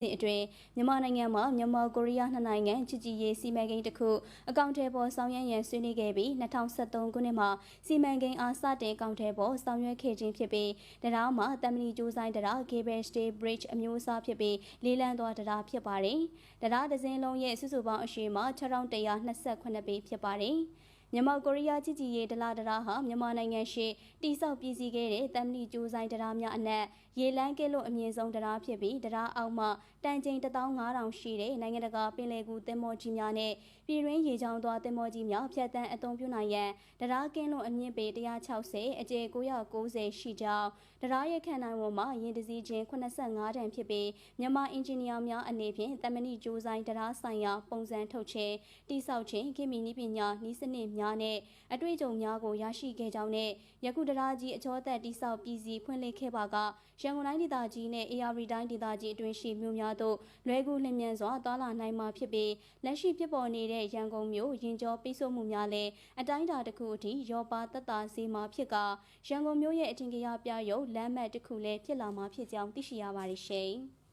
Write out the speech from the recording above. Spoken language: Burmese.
အတွင်းမြန်မာနိုင်ငံမှာမြန်မာကိုရီးယားနှစ်နိုင်ငံချစ်ကြည်ရေးစီမံကိန်းတစ်ခုအကောင့်ထဲပေါ်ဆောင်ရွက်ရန်ဆွေးနွေးခဲ့ပြီး2013ခုနှစ်မှာစီမံကိန်းအားစတင်အကောင့်ထဲပေါ်ဆောင်ရွက်ခဲ့ခြင်းဖြစ်ပြီးတရားမှာတမဏီကျိုးဆိုင်တရား Cable Stay Bridge အမျိုးအစားဖြစ်ပြီးလေးလံသွားတရားဖြစ်ပါတယ်။တရားတစ်စင်းလုံးရဲ့စုစုပေါင်းအရှည်မှာ6128ပေဖြစ်ပါတယ်။မြန်မာကိုရီးယားချစ်ကြည်ရေးဒလဒရာဟာမြန်မာနိုင်ငံရှိတိစောက်ပြည်စည်းခဲ့တဲ့တမဏီကျိုးဆိုင်တရားများအနက်ရေလန်းကဲလို့အမြင့်ဆုံးတရားဖြစ်ပြီးတရားအောက်မှတန်ချိန်15000ရှိတဲ့နိုင်ငံတကာပင်လယ်ကူသင်္ဘောကြီးများနဲ့ပြည်တွင်းရေကြောင်းသွားသင်္ဘောကြီးများဖြတ်တန်းအသုံးပြုနိုင်ရန်တရားကင်းလို့အမြင့်ပေ160အကျယ်990ရှိကြောင်းတရားရဲ့ခန့်နိုင်ဝန်မှာရင်တစည်းချင်း85တန်ဖြစ်ပြီးမြန်မာအင်ဂျင်နီယာများအနေဖြင့်တမဏီကျိုးဆိုင်တရားဆိုင်ရာပုံစံထုတ်ခြင်းတိစောက်ခြင်းခေတ်မီနည်းပညာနည်းစနစ်များနဲ့အတွေ့အကြုံများကိုရရှိခဲ့ကြောင်းနဲ့ယခုတရားကြီးအချောသက်တိစောက်ပြည်စီဖွင့်လှစ်ခဲ့ပါကရန်ကုန်တိုင်းဒေသကြီးနဲ့ AR တိုင်းဒေသကြီးအတွင်းရှိမြို့များသို့လွယ်ကူလျင်မြန်စွာသွာလာနိုင်မှာဖြစ်ပြီးလက်ရှိဖြစ်ပေါ်နေတဲ့ရန်ကုန်မြို့ရင်ကျော်ပိတ်ဆို့မှုများလည်းအတိုင်းအတာတစ်ခုအထိရောပါသက်သာစေမှာဖြစ်ကရန်ကုန်မြို့ရဲ့အထင်ကရပြရုပ်လမ်းမတစ်ခုလည်းဖြစ်လာမှာဖြစ်ကြောင်းသိရှိရပါတယ်ရှင်။